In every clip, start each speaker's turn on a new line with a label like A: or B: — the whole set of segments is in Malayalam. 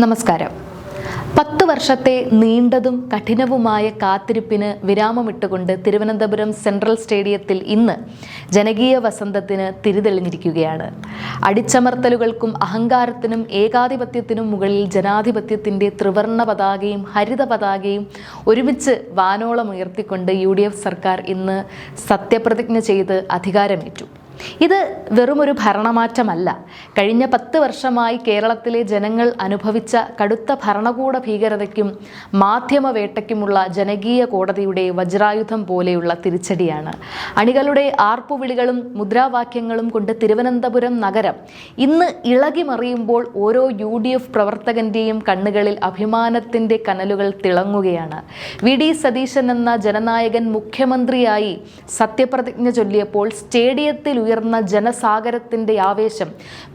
A: നമസ്കാരം. 10 വർഷത്തെ നീണ്ടതും കഠിനവുമായ കാത്തിരിപ്പിന് വിരാമമിട്ടുകൊണ്ട് തിരുവനന്തപുരം സെൻട്രൽ സ്റ്റേഡിയത്തിൽ ഇന്ന് ജനകീയ വസന്തത്തിന് തിരിതെളിഞ്ഞിരിക്കുകയാണ്. അടിച്ചമർത്തലുകൾക്കും അഹങ്കാരത്തിനും ഏകാധിപത്യത്തിനും മുകളിൽ ജനാധിപത്യത്തിൻ്റെ ത്രിവർണ്ണ പതാകയും ഹരിത പതാകയും ഒരുമിച്ച് വാനോളം ഉയർത്തിക്കൊണ്ട് UDF സർക്കാർ ഇന്ന് സത്യപ്രതിജ്ഞ ചെയ്ത് അധികാരമേറ്റു. ഇത് വെറുമൊരു ഭരണമാറ്റമല്ല. കഴിഞ്ഞ 10 വർഷമായി കേരളത്തിലെ ജനങ്ങൾ അനുഭവിച്ച കടുത്ത ഭരണകൂട ഭീകരതയ്ക്കും മാധ്യമവേട്ടയ്ക്കുമുള്ള ജനകീയ കോടതിയുടെ വജ്രായുധം പോലെയുള്ള തിരിച്ചടിയാണ്. അണികളുടെ ആർപ്പുവിളികളും മുദ്രാവാക്യങ്ങളും കൊണ്ട് തിരുവനന്തപുരം നഗരം ഇന്ന് ഇളകിമറിയുമ്പോൾ ഓരോ UDF പ്രവർത്തകന്റെയും കണ്ണുകളിൽ അഭിമാനത്തിൻ്റെ കനലുകൾ തിളങ്ങുകയാണ്. VD സതീശൻ എന്ന ജനനായകൻ മുഖ്യമന്ത്രിയായി സത്യപ്രതിജ്ഞ ചൊല്ലിയപ്പോൾ സ്റ്റേഡിയത്തിൽ ഉയർന്ന ജനസാഗരത്തിൻ്റെ ആവേശം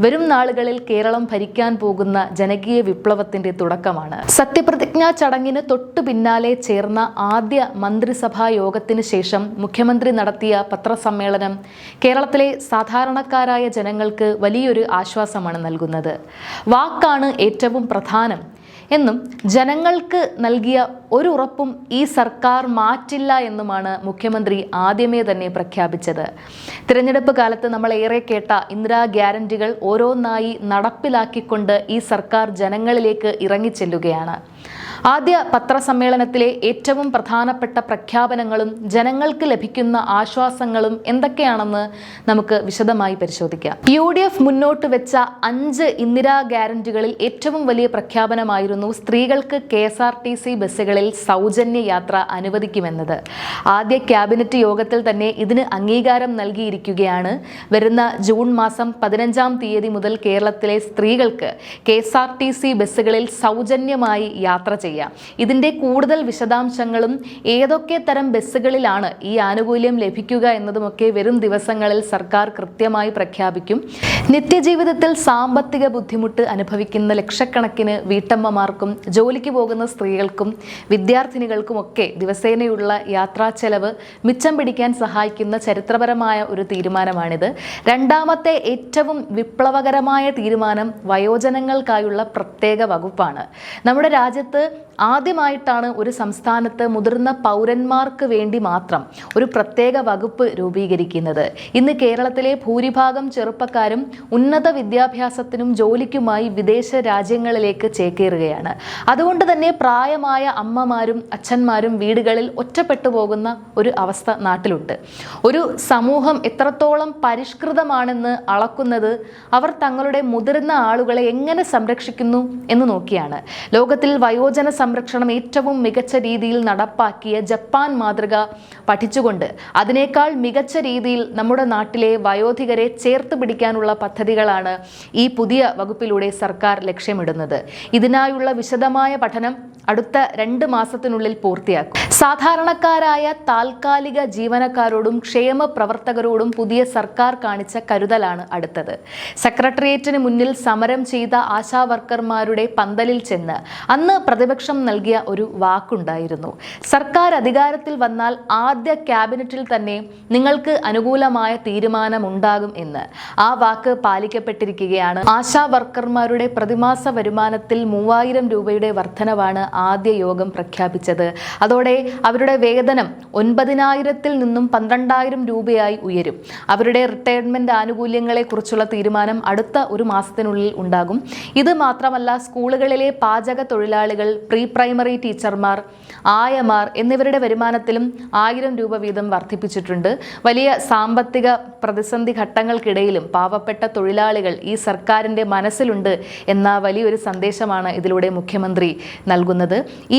A: വരും നാളുകളിൽ കേരളം ഭരിക്കാൻ പോകുന്ന ജനകീയ വിപ്ലവത്തിൻ്റെ തുടക്കമാണ്. സത്യപ്രതിജ്ഞാ ചടങ്ങിന് തൊട്ടു പിന്നാലെ ചേർന്ന ആദ്യ മന്ത്രിസഭാ യോഗത്തിന് ശേഷം മുഖ്യമന്ത്രി നടത്തിയ പത്രസമ്മേളനം കേരളത്തിലെ സാധാരണക്കാരായ ജനങ്ങൾക്ക് വലിയൊരു ആശ്വാസമാണ് നൽകുന്നത്. വാക്കാണ് ഏറ്റവും പ്രധാനം എന്നും ജനങ്ങൾക്ക് നൽകിയ ഒരു ഉറപ്പും ഈ സർക്കാർ മാറ്റില്ല എന്നുമാണ് മുഖ്യമന്ത്രി ആദ്യമേ തന്നെ പ്രഖ്യാപിച്ചത്. തിരഞ്ഞെടുപ്പ് കാലത്ത് നമ്മൾ ഏറെ കേട്ട ഇന്ദിരാ ഗ്യാരണ്ടികൾ ഓരോന്നായി നടപ്പിലാക്കിക്കൊണ്ട് ഈ സർക്കാർ ജനങ്ങളിലേക്ക് ഇറങ്ങിച്ചെല്ലുകയാണ്. ആദ്യ പത്രസമ്മേളനത്തിലെ ഏറ്റവും പ്രധാനപ്പെട്ട പ്രഖ്യാപനങ്ങളും ജനങ്ങൾക്ക് ലഭിക്കുന്ന ആശ്വാസങ്ങളും എന്തൊക്കെയാണെന്ന് നമുക്ക് വിശദമായി പരിശോധിക്കാം. UDF മുന്നോട്ട് വെച്ച 5 ഇന്ദിരാ ഗ്യാരണ്ടികളിൽ ഏറ്റവും വലിയ പ്രഖ്യാപനമായിരുന്നു സ്ത്രീകൾക്ക് KSRTC ബസ്സുകളിൽ സൗജന്യ യാത്ര അനുവദിക്കുമെന്നത്. ആദ്യ ക്യാബിനറ്റ് യോഗത്തിൽ തന്നെ ഇതിന് അംഗീകാരം നൽകിയിരിക്കുകയാണ്. വരുന്ന ജൂൺ മാസം 15-ാം തീയതി മുതൽ കേരളത്തിലെ സ്ത്രീകൾക്ക് KSRTC ബസ്സുകളിൽ സൗജന്യമായി യാത്ര ചെയ്യാം. ഇതിന്റെ കൂടുതൽ വിശദാംശങ്ങളും ഏതൊക്കെ തരം ബസ്സുകളിലാണ് ഈ ആനുകൂല്യം ലഭിക്കുക എന്നതുമൊക്കെ വരും ദിവസങ്ങളിൽ സർക്കാർ കൃത്യമായി പ്രഖ്യാപിക്കും. നിത്യജീവിതത്തിൽ സാമ്പത്തിക ബുദ്ധിമുട്ട് അനുഭവിക്കുന്ന ലക്ഷക്കണക്കിന് വീട്ടമ്മമാർക്കും ജോലിക്ക് പോകുന്ന സ്ത്രീകൾക്കും വിദ്യാർത്ഥിനികൾക്കുമൊക്കെ ദിവസേനയുള്ള യാത്രാ ചെലവ് മിച്ചം പിടിക്കാൻ സഹായിക്കുന്ന ചരിത്രപരമായ ഒരു തീരുമാനമാണിത്. രണ്ടാമത്തെ ഏറ്റവും വിപ്ലവകരമായ തീരുമാനം വയോജനങ്ങൾക്കായുള്ള പ്രത്യേക വകുപ്പാണ്. നമ്മുടെ രാജ്യത്ത് ആദ്യമായിട്ടാണ് ഒരു സംസ്ഥാനത്ത് മുതിർന്ന പൗരന്മാർക്ക് വേണ്ടി മാത്രം ഒരു പ്രത്യേക വകുപ്പ് രൂപീകരിക്കുന്നത്. ഇന്ന് കേരളത്തിലെ ഭൂരിഭാഗം ചെറുപ്പക്കാരും ഉന്നത വിദ്യാഭ്യാസത്തിനും ജോലിക്കുമായി വിദേശ രാജ്യങ്ങളിലേക്ക് ചേക്കേറുകയാണ്. അതുകൊണ്ട് തന്നെ പ്രായമായ അമ്മമാരും അച്ഛന്മാരും വീടുകളിൽ ഒറ്റപ്പെട്ടു പോകുന്ന ഒരു അവസ്ഥ നാട്ടിലുണ്ട്. ഒരു സമൂഹം എത്രത്തോളം പരിഷ്കൃതമാണെന്ന് അളക്കുന്നത് അവർ തങ്ങളുടെ മുതിർന്ന ആളുകളെ എങ്ങനെ സംരക്ഷിക്കുന്നു എന്ന് നോക്കിയാണ്. ലോകത്തിൽ വയോജന സംരക്ഷണം ഏറ്റവും മികച്ച രീതിയിൽ നടപ്പാക്കിയ ജപ്പാൻ മാതൃക പഠിച്ചുകൊണ്ട് അതിനേക്കാൾ മികച്ച രീതിയിൽ നമ്മുടെ നാട്ടിലെ വയോധികരെ ചേർത്ത് പിടിക്കാനുള്ള പദ്ധതികളാണ് ഈ പുതിയ വകുപ്പിലൂടെ സർക്കാർ ലക്ഷ്യമിടുന്നത്. ഇതിനായുള്ള വിശദമായ പഠനം അടുത്ത 2 മാസത്തിനുള്ളിൽ പൂർത്തിയാക്കും. സാധാരണക്കാരായ താൽക്കാലിക ജീവനക്കാരോടും ക്ഷേമ പ്രവർത്തകരോടും പുതിയ സർക്കാർ കാണിച്ച കരുതലാണ് അടുത്തത്. സെക്രട്ടേറിയറ്റിന് മുന്നിൽ സമരം ചെയ്ത ആശാ വർക്കർമാരുടെ പന്തലിൽ ചെന്ന് അന്ന് പ്രതിപക്ഷം നൽകിയ ഒരു വാക്കുണ്ടായിരുന്നു. സർക്കാർ അധികാരത്തിൽ വന്നാൽ ആദ്യ ക്യാബിനറ്റിൽ തന്നെ നിങ്ങൾക്ക് അനുകൂലമായ തീരുമാനമുണ്ടാകും എന്ന്. ആ വാക്ക് പാലിക്കപ്പെട്ടിരിക്കുകയാണ്. ആശാ വർക്കർമാരുടെ പ്രതിമാസ വരുമാനത്തിൽ 3000 രൂപയുടെ വർധനവാണ് ആദ്യ യോഗം പ്രഖ്യാപിച്ചത്. അതോടെ അവരുടെ വേതനം 9000-ൽ നിന്നും 12000 രൂപയായി ഉയരും. അവരുടെ റിട്ടയർമെന്റ് ആനുകൂല്യങ്ങളെ കുറിച്ചുള്ള തീരുമാനം അടുത്ത 1 മാസത്തിനുള്ളിൽ ഉണ്ടാകും. ഇത് മാത്രമല്ല, സ്കൂളുകളിലെ പാചക തൊഴിലാളികൾ, പ്രീ പ്രൈമറി ടീച്ചർമാർ, ആയമാർ എന്നിവരുടെ വരുമാനത്തിലും 1000 രൂപ വീതം വർദ്ധിപ്പിച്ചിട്ടുണ്ട്. വലിയ സാമ്പത്തിക പ്രതിസന്ധി ഘട്ടങ്ങൾക്കിടയിലും പാവപ്പെട്ട തൊഴിലാളികൾ ഈ സർക്കാരിൻ്റെ മനസ്സിലുണ്ട് എന്ന വലിയൊരു സന്ദേശമാണ് ഇതിലൂടെ മുഖ്യമന്ത്രി നൽകുന്നത്.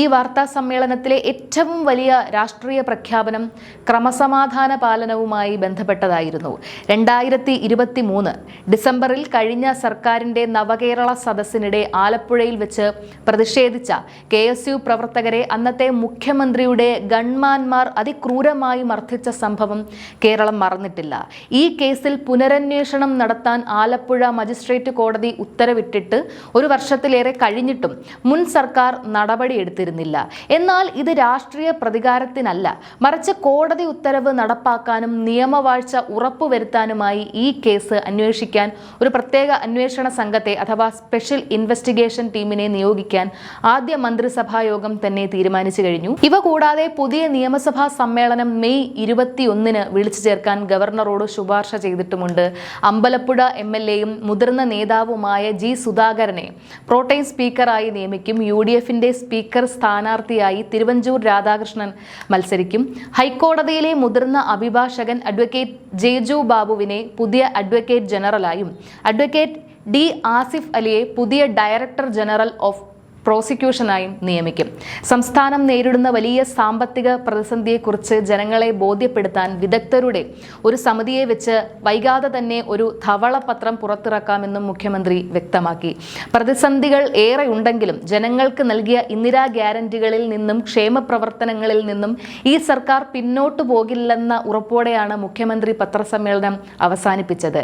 A: ഈ വാർത്താ സമ്മേളനത്തിലെ ഏറ്റവും വലിയ രാഷ്ട്രീയ പ്രഖ്യാപനം ക്രമസമാധാന പാലനവുമായി ബന്ധപ്പെട്ടതായിരുന്നു. 2023 ഡിസംബറിൽ കഴിഞ്ഞ സർക്കാരിൻ്റെ നവകേരള സദസ്സിനിടെ ആലപ്പുഴയിൽ വെച്ച് പ്രതിഷേധിച്ച KSU പ്രവർത്തകരെ അന്നത്തെ മുഖ്യമന്ത്രിയുടെ ഗൺമാന്മാർ അതിക്രൂരമായി മർദ്ദിച്ച സംഭവം കേരളം മറന്നിട്ടില്ല. ഈ കേസിൽ പുനരന്വേഷണം നടത്താൻ ആലപ്പുഴ മജിസ്ട്രേറ്റ് കോടതി ഉത്തരവിട്ടിട്ട് 1 വർഷത്തിലേറെ കഴിഞ്ഞിട്ടും മുൻ സർക്കാർ നടപടി നടപടിയെടുത്തിരുന്നില്ല. എന്നാൽ ഇത് രാഷ്ട്രീയ പ്രതികാരത്തിനല്ല, മറിച്ച് കോടതി ഉത്തരവ് നടപ്പാക്കാനും നിയമവാഴ്ച ഉറപ്പുവരുത്താനുമായി ഈ കേസ് അന്വേഷിക്കാൻ ഒരു പ്രത്യേക അന്വേഷണ സംഘത്തെ അഥവാ സ്പെഷ്യൽ ഇൻവെസ്റ്റിഗേഷൻ ടീമിനെ നിയോഗിക്കാൻ ആദ്യ മന്ത്രിസഭാ യോഗം തന്നെ തീരുമാനിച്ചു കഴിഞ്ഞു. ഇവ കൂടാതെ പുതിയ നിയമസഭാ സമ്മേളനം മെയ് 21 വിളിച്ചു ചേർക്കാൻ ഗവർണറോട് ശുപാർശ ചെയ്തിട്ടുമുണ്ട്. അമ്പലപ്പുഴ MLA-യും മുതിർന്ന നേതാവുമായ G. സുധാകരനെ പ്രോട്ടേം സ്പീക്കറായി നിയമിക്കും. UDF-ന്റെ സ്പീക്കർ സ്ഥാനാർത്ഥിയായി തിരുവഞ്ചൂർ രാധാകൃഷ്ണൻ മത്സരിക്കും. ഹൈക്കോടതിയിലെ മുതിർന്ന അഭിഭാഷകൻ അഡ്വക്കേറ്റ് ജേജു ബാബുവിനെ പുതിയ അഡ്വക്കേറ്റ് ജനറലായും അഡ്വക്കേറ്റ് D. ആസിഫ് അലിയെ പുതിയ ഡയറക്ടർ ജനറൽ ഓഫ് പ്രോസിക്യൂഷനായും നിയമിക്കും. സംസ്ഥാനം നേരിടുന്ന വലിയ സാമ്പത്തിക പ്രതിസന്ധിയെക്കുറിച്ച് ജനങ്ങളെ ബോധ്യപ്പെടുത്താൻ വിദഗ്ധരുടെ ഒരു സമിതിയെ വെച്ച് വൈകാതെ തന്നെ ഒരു ധവളപത്രം പുറത്തിറക്കാമെന്നും മുഖ്യമന്ത്രി വ്യക്തമാക്കി. പ്രതിസന്ധികൾ ഏറെ ഉണ്ടെങ്കിലും ജനങ്ങൾക്ക് നൽകിയ ഇന്ദിരാ ഗ്യാരണ്ടികളിൽ നിന്നും ക്ഷേമപ്രവർത്തനങ്ങളിൽ നിന്നും ഈ സർക്കാർ പിന്നോട്ടു പോകില്ലെന്ന ഉറപ്പോടെയാണ് മുഖ്യമന്ത്രി പത്രസമ്മേളനം അവസാനിപ്പിച്ചത്.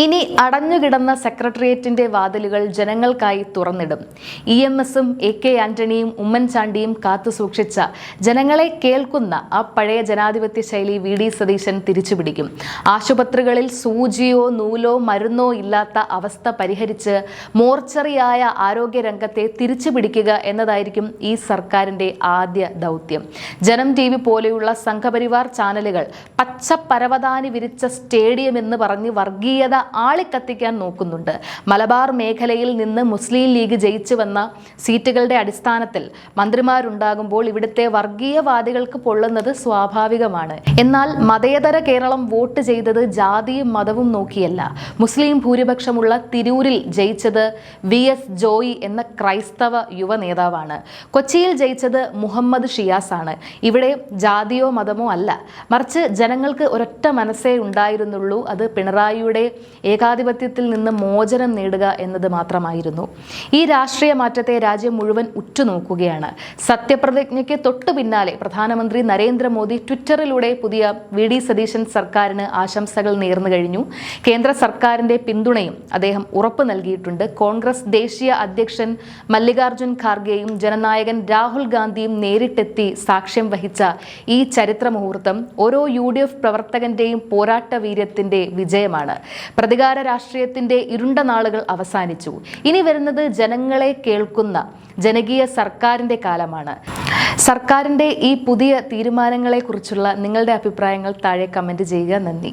A: ഇനി അടഞ്ഞുകിടന്ന സെക്രട്ടേറിയറ്റിന്റെ വാതിലുകൾ ജനങ്ങൾക്കായി തുറന്നിടും. EMS AK ആന്റണിയും ഉമ്മൻചാണ്ടിയും കാത്തുസൂക്ഷിച്ച ജനങ്ങളെ കേൾക്കുന്ന ആ പഴയ ജനാധിപത്യ ശൈലി VD സതീശൻ തിരിച്ചുപിടിക്കും. ആശുപത്രികളിൽ സൂചിയോ നൂലോ മരുന്നോ ഇല്ലാത്ത അവസ്ഥ പരിഹരിച്ച് മോർച്ചറിയായ ആരോഗ്യരംഗത്തെ തിരിച്ചുപിടിക്കുക എന്നതായിരിക്കും ഈ സർക്കാരിന്റെ ആദ്യ ദൗത്യം. ജനം TV പോലെയുള്ള സംഘപരിവാർ ചാനലുകൾ പച്ച പരവതാനി വിരിച്ച സ്റ്റേഡിയം എന്ന് പറഞ്ഞ് വർഗീയത ആളിക്കത്തിക്കാൻ നോക്കുന്നുണ്ട്. മലബാർ മേഖലയിൽ നിന്ന് മുസ്ലിം ലീഗ് ജയിച്ചു വന്ന സീറ്റുകളുടെ അടിസ്ഥാനത്തിൽ മന്ത്രിമാരുണ്ടാകുമ്പോൾ ഇവിടുത്തെ വർഗീയവാദികൾക്ക് പൊള്ളുന്നത് സ്വാഭാവികമാണ്. എന്നാൽ മതേതര കേരളം വോട്ട് ചെയ്തത് ജാതിയും മതവും നോക്കിയല്ല. മുസ്ലിം ഭൂരിപക്ഷമുള്ള തിരൂരിൽ ജയിച്ചത് VS ജോയി എന്ന ക്രൈസ്തവ യുവ നേതാവാണ്. കൊച്ചിയിൽ ജയിച്ചത് മുഹമ്മദ് ഷിയാസ് ആണ്. ഇവിടെ ജാതിയോ മതമോ അല്ല, മറിച്ച് ജനങ്ങൾക്ക് ഒരൊറ്റ മനസ്സേ ഉണ്ടായിരുന്നുള്ളൂ. അത് പിണറായിയുടെ ഏകാധിപത്യത്തിൽ നിന്ന് മോചനം നേടുക എന്നത് മാത്രമായിരുന്നു. ഈ രാഷ്ട്രീയ മാറ്റത്തെ രാജ്യം മുഴുവൻ ഉറ്റുനോക്കുകയാണ്. സത്യപ്രതിജ്ഞയ്ക്ക് തൊട്ടു പിന്നാലെ പ്രധാനമന്ത്രി നരേന്ദ്രമോദി ട്വിറ്ററിലൂടെ പുതിയ VD സതീശൻ സർക്കാരിന് ആശംസകൾ നേർന്നു കഴിഞ്ഞു. കേന്ദ്ര സർക്കാരിന്റെ പിന്തുണയും അദ്ദേഹം ഉറപ്പു നൽകിയിട്ടുണ്ട്. കോൺഗ്രസ് ദേശീയ അധ്യക്ഷൻ മല്ലികാർജുൻ ഖാർഗെയും ജനനായകൻ രാഹുൽ ഗാന്ധിയും നേരിട്ടെത്തി സാക്ഷ്യം വഹിച്ച ഈ ചരിത്ര മുഹൂർത്തം ഓരോ UDF പ്രവർത്തകന്റെയും പോരാട്ട വീര്യത്തിന്റെ വിജയമാണ്. പ്രതികാര രാഷ്ട്രീയത്തിന്റെ ഇരുണ്ട നാളുകൾ അവസാനിച്ചു. ഇനി വരുന്നത് ജനങ്ങളെ കേൾക്കുന്ന ജനകീയ സർക്കാരിന്റെ കാലമാണ്. സർക്കാരിന്റെ ഈ പുതിയ തീരുമാനങ്ങളെക്കുറിച്ചുള്ള നിങ്ങളുടെ അഭിപ്രായങ്ങൾ താഴെ കമന്റ് ചെയ്യുക. നന്ദി.